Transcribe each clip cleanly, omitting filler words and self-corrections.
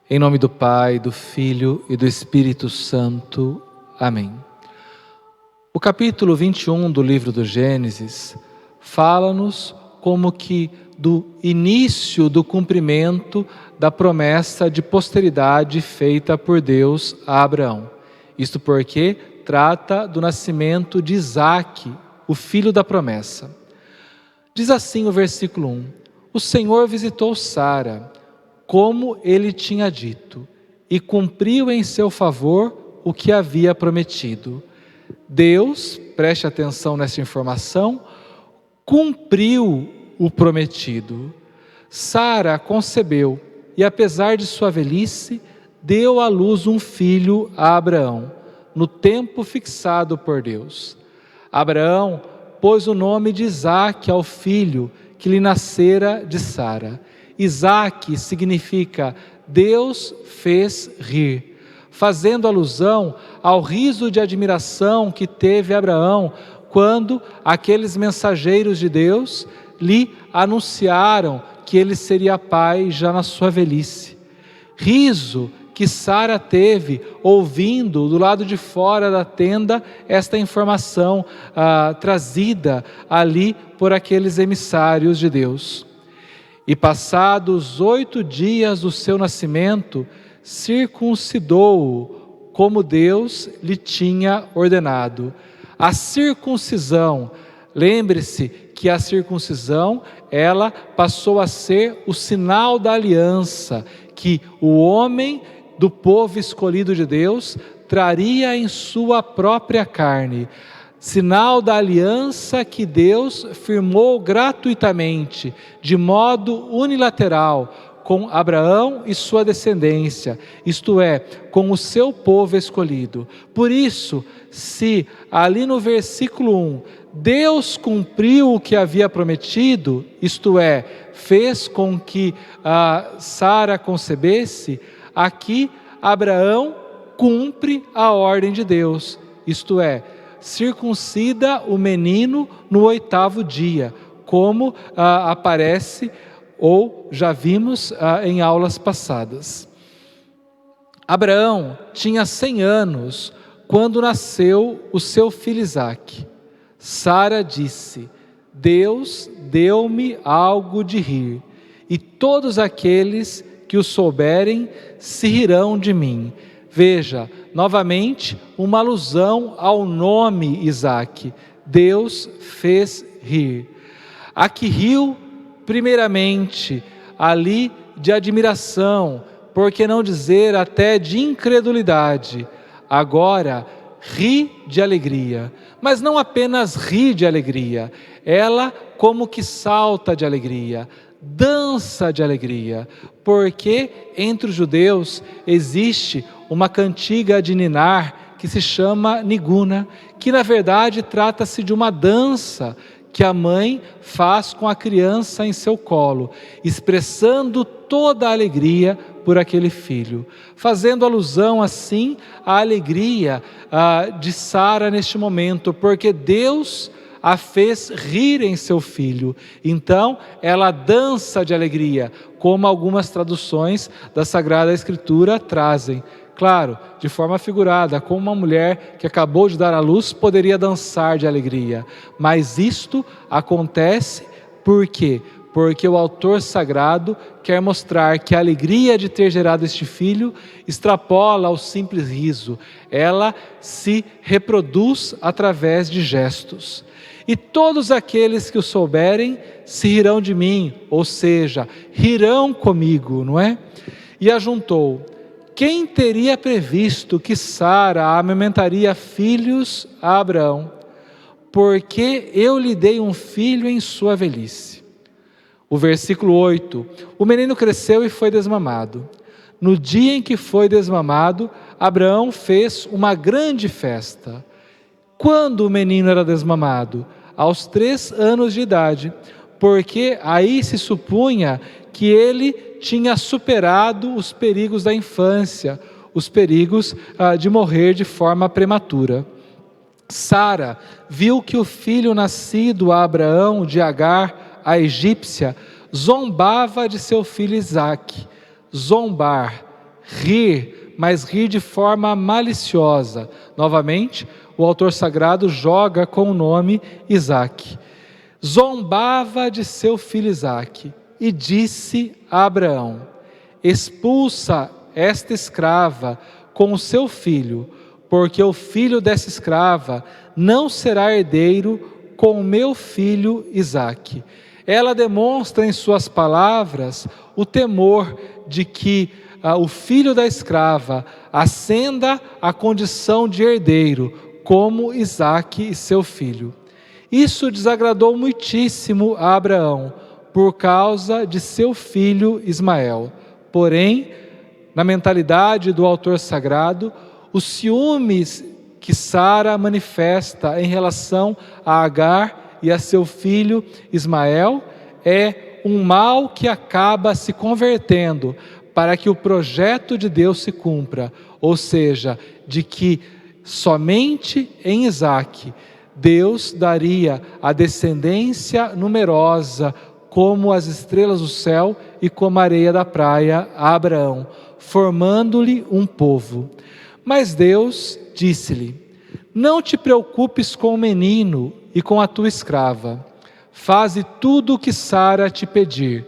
Em nome do Pai, do Filho e do Espírito Santo. Amém. O capítulo 21 do livro do Gênesis fala-nos como que do início do cumprimento da promessa de posteridade feita por Deus a Abraão. Isto porque trata do nascimento de Isaque, o filho da promessa. Diz assim o versículo 1: O Senhor visitou Sara, como ele tinha dito, e cumpriu em seu favor o que havia prometido. Deus, preste atenção nessa informação, cumpriu o prometido. Sara concebeu e, apesar de sua velhice, deu à luz um filho a Abraão, no tempo fixado por Deus. Abraão pôs o nome de Isaque ao filho que lhe nascera de Sara. Isaque significa Deus fez rir, fazendo alusão ao riso de admiração que teve Abraão quando aqueles mensageiros de Deus lhe anunciaram que ele seria pai já na sua velhice. Riso que Sara teve ouvindo do lado de fora da tenda esta informação trazida ali por aqueles emissários de Deus. E passados 8 dias do seu nascimento, circuncidou-o, como Deus lhe tinha ordenado. A circuncisão, lembre-se que a circuncisão, ela passou a ser o sinal da aliança, que o homem do povo escolhido de Deus traria em sua própria carne. Sinal da aliança que Deus firmou gratuitamente, de modo unilateral, com Abraão e sua descendência, isto é, com o seu povo escolhido. Por isso, se ali no versículo 1, Deus cumpriu o que havia prometido, isto é, fez com que Sara concebesse, aqui Abraão cumpre a ordem de Deus, isto é, circuncida o menino no 8º dia, como aparece ou já vimos em aulas passadas. Abraão tinha 100 anos quando nasceu o seu filho Isaque. Sara disse: Deus deu-me algo de rir, e todos aqueles que o souberem se rirão de mim. Veja, novamente, uma alusão ao nome Isaque. Deus fez rir. Aqui riu, primeiramente, ali de admiração, por que não dizer até de incredulidade. Agora, ri de alegria. Mas não apenas ri de alegria, ela como que salta de alegria, dança de alegria, porque entre os judeus existe uma cantiga de ninar que se chama niguna, que na verdade trata-se de uma dança que a mãe faz com a criança em seu colo, expressando toda a alegria por aquele filho, fazendo alusão assim à alegria de Sara neste momento, porque Deus a fez rir em seu filho. Então, ela dança de alegria, como algumas traduções da Sagrada Escritura trazem. Claro, de forma figurada, como uma mulher que acabou de dar à luz poderia dançar de alegria. Mas isto acontece por quê? Porque o autor sagrado quer mostrar que a alegria de ter gerado este filho extrapola ao simples riso. Ela se reproduz através de gestos. E todos aqueles que o souberem se rirão de mim, ou seja, rirão comigo, não é? E ajuntou: quem teria previsto que Sara amamentaria filhos a Abraão? Porque eu lhe dei um filho em sua velhice. O versículo 8, o menino cresceu e foi desmamado. No dia em que foi desmamado, Abraão fez uma grande festa. Quando o menino era desmamado? Aos 3 anos de idade, porque aí se supunha que ele tinha superado os perigos da infância, os perigos de morrer de forma prematura. Sara viu que o filho nascido a Abraão de Agar, a egípcia, zombava de seu filho Isaque. Zombar, rir, mas rir de forma maliciosa. Novamente, o autor sagrado joga com o nome Isaque. Zombava de seu filho Isaque e disse a Abraão: expulsa esta escrava com o seu filho, porque o filho dessa escrava não será herdeiro com o meu filho Isaque. Ela demonstra em suas palavras o temor de que o filho da escrava ascenda à condição de herdeiro, como Isaque e seu filho. Isso desagradou muitíssimo a Abraão, por causa de seu filho Ismael. Porém, na mentalidade do autor sagrado, os ciúmes que Sara manifesta em relação a Agar e a seu filho Ismael é um mal que acaba se convertendo para que o projeto de Deus se cumpra, ou seja, de que somente em Isaque Deus daria a descendência numerosa como as estrelas do céu e como a areia da praia a Abraão, formando-lhe um povo. Mas Deus disse-lhe: não te preocupes com o menino e com a tua escrava. Faze tudo o que Sara te pedir,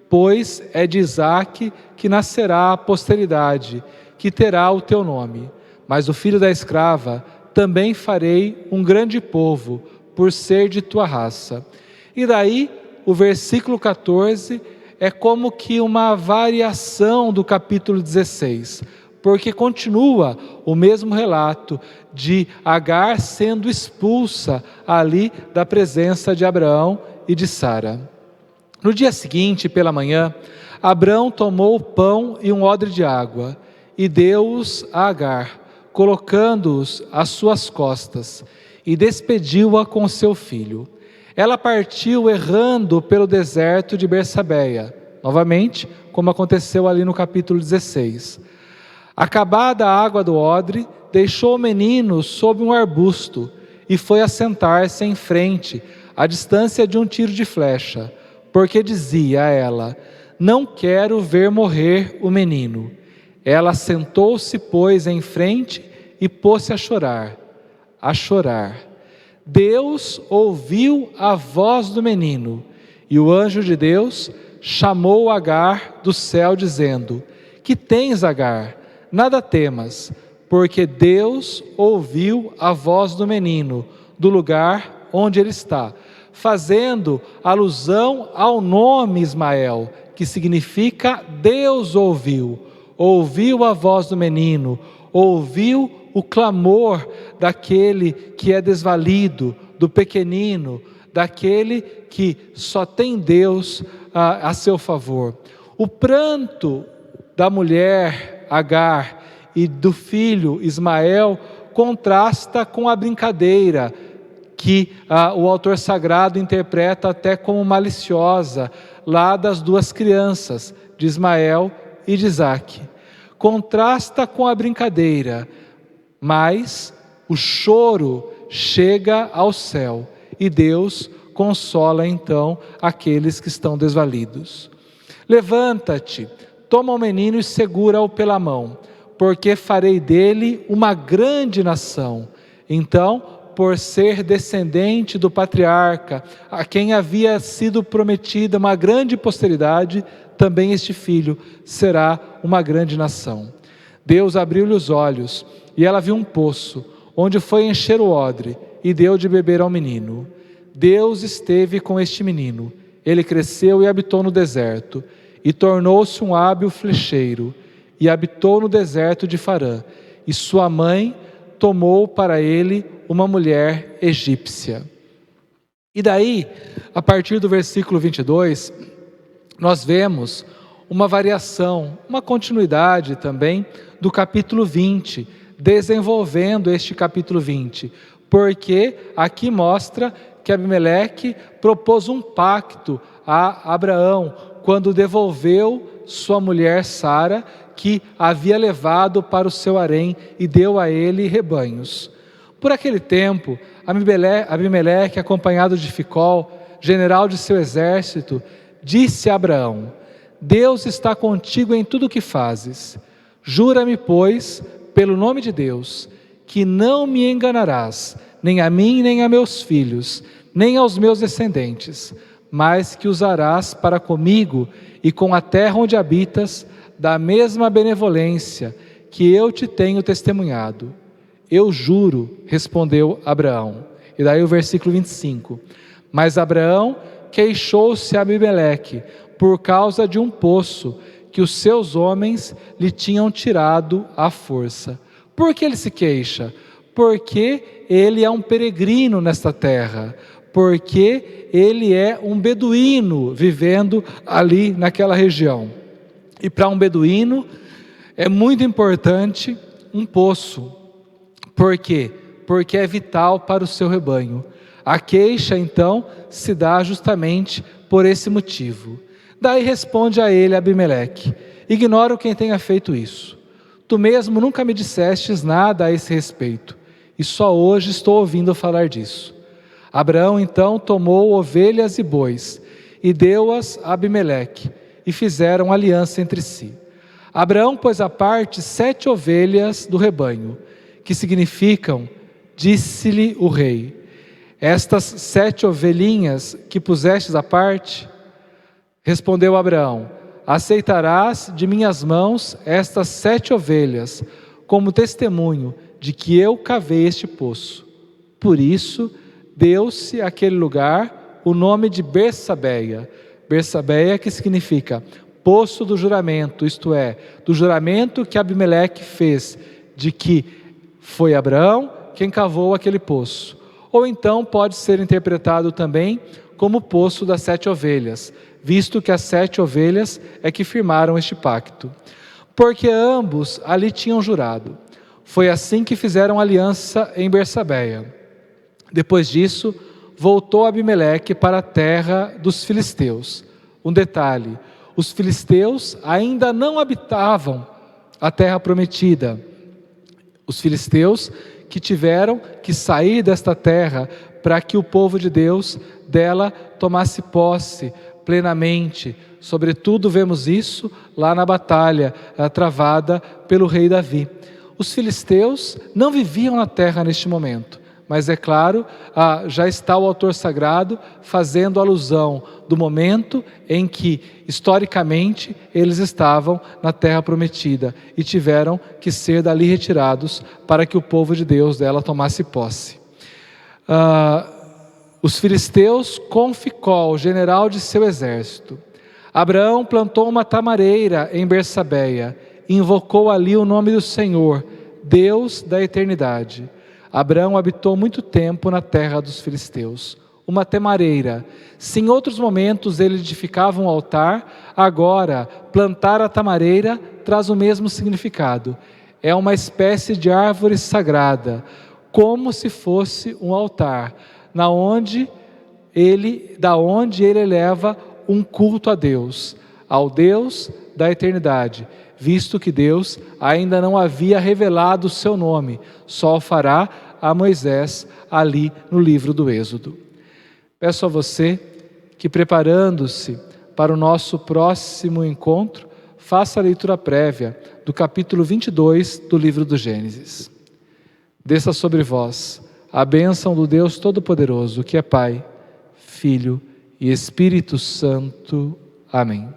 pois é de Isaque que nascerá a posteridade, que terá o teu nome. Mas o filho da escrava também farei um grande povo, por ser de tua raça. E daí, o versículo 14 é como que uma variação do capítulo 16, porque continua o mesmo relato de Agar sendo expulsa ali da presença de Abraão e de Sara. No dia seguinte, pela manhã, Abraão tomou o pão e um odre de água e deu-os a Agar, colocando-os às suas costas, e despediu-a com seu filho. Ela partiu errando pelo deserto de Bersabeia, novamente, como aconteceu ali no capítulo 16. Acabada a água do odre, deixou o menino sob um arbusto e foi assentar-se em frente, à distância de um tiro de flecha, porque dizia a ela: não quero ver morrer o menino. Ela sentou-se, pois, em frente e pôs-se a chorar, a chorar. Deus ouviu a voz do menino, e o anjo de Deus chamou Agar do céu, dizendo: que tens, Agar? Nada temas, porque Deus ouviu a voz do menino, do lugar onde ele está, fazendo alusão ao nome Ismael, que significa Deus ouviu. Ouviu a voz do menino, ouviu o clamor daquele que é desvalido, do pequenino, daquele que só tem Deus a seu favor. O pranto da mulher Agar e do filho Ismael contrasta com a brincadeira que o autor sagrado interpreta até como maliciosa, lá das duas crianças, de Ismael e de Isaque. Contrasta com a brincadeira, mas o choro chega ao céu e Deus consola então aqueles que estão desvalidos. Levanta-te, toma o menino e segura-o pela mão, porque farei dele uma grande nação. Então, por ser descendente do patriarca, a quem havia sido prometida uma grande posteridade, também este filho será uma grande nação. Deus abriu-lhe os olhos, e ela viu um poço, onde foi encher o odre, e deu de beber ao menino. Deus esteve com este menino, ele cresceu e habitou no deserto, e tornou-se um hábil flecheiro, e habitou no deserto de Farã, e sua mãe tomou para ele uma mulher egípcia. E daí, a partir do versículo 22, nós vemos uma variação, uma continuidade também do capítulo 20, desenvolvendo este capítulo 20, porque aqui mostra que Abimeleque propôs um pacto a Abraão, quando devolveu sua mulher Sara, que havia levado para o seu harém e deu a ele rebanhos. Por aquele tempo, Abimeleque, acompanhado de Ficol, general de seu exército, disse a Abraão: Deus está contigo em tudo o que fazes. Jura-me, pois, pelo nome de Deus, que não me enganarás, nem a mim, nem a meus filhos, nem aos meus descendentes, mas que usarás para comigo e com a terra onde habitas, da mesma benevolência que eu te tenho testemunhado. Eu juro, respondeu Abraão. E daí o versículo 25. Mas Abraão queixou-se a Abimeleque por causa de um poço que os seus homens lhe tinham tirado à força. Por que ele se queixa? Porque ele é um peregrino nesta terra, porque ele é um beduíno vivendo ali naquela região. E para um beduíno é muito importante um poço. Por quê? Porque é vital para o seu rebanho. A queixa, então, se dá justamente por esse motivo. Daí responde a ele Abimeleque: ignoro quem tenha feito isso. Tu mesmo nunca me dissestes nada a esse respeito, e só hoje estou ouvindo falar disso. Abraão então tomou ovelhas e bois, e deu-as a Abimeleque, e fizeram aliança entre si. Abraão pôs à parte 7 ovelhas do rebanho, que significam, disse-lhe o rei: estas 7 ovelhinhas que pusestes à parte, respondeu Abraão, aceitarás de minhas mãos estas 7 ovelhas, como testemunho de que eu cavei este poço. Por isso, deu-se àquele lugar o nome de Bersabeia. Bersabeia, que significa poço do juramento, isto é, do juramento que Abimeleque fez, de que foi Abraão quem cavou aquele poço. Ou então pode ser interpretado também como o poço das 7 ovelhas, visto que as 7 ovelhas é que firmaram este pacto. Porque ambos ali tinham jurado. Foi assim que fizeram aliança em Bersabeia. Depois disso, voltou Abimeleque para a terra dos filisteus. Um detalhe: os filisteus ainda não habitavam a terra prometida. Os filisteus que tiveram que sair desta terra para que o povo de Deus dela tomasse posse plenamente. Sobretudo vemos isso lá na batalha travada pelo rei Davi. Os filisteus não viviam na terra neste momento, mas é claro, já está o autor sagrado fazendo alusão do momento em que, historicamente, eles estavam na terra prometida e tiveram que ser dali retirados para que o povo de Deus dela tomasse posse. Os filisteus com Ficol, general de seu exército. Abraão plantou uma tamareira em Bersabeia, invocou ali o nome do Senhor, Deus da eternidade. Abraão habitou muito tempo na terra dos filisteus. Uma tamareira. Se em outros momentos ele edificava um altar, agora plantar a tamareira traz o mesmo significado. É uma espécie de árvore sagrada, como se fosse um altar, da onde ele eleva um culto a Deus, ao Deus da eternidade, visto que Deus ainda não havia revelado o seu nome, só o fará a Moisés ali no livro do Êxodo. Peço a você que, preparando-se para o nosso próximo encontro, faça a leitura prévia do capítulo 22 do livro do Gênesis. Desça sobre vós a bênção do Deus Todo-Poderoso, que é Pai, Filho e Espírito Santo. Amém.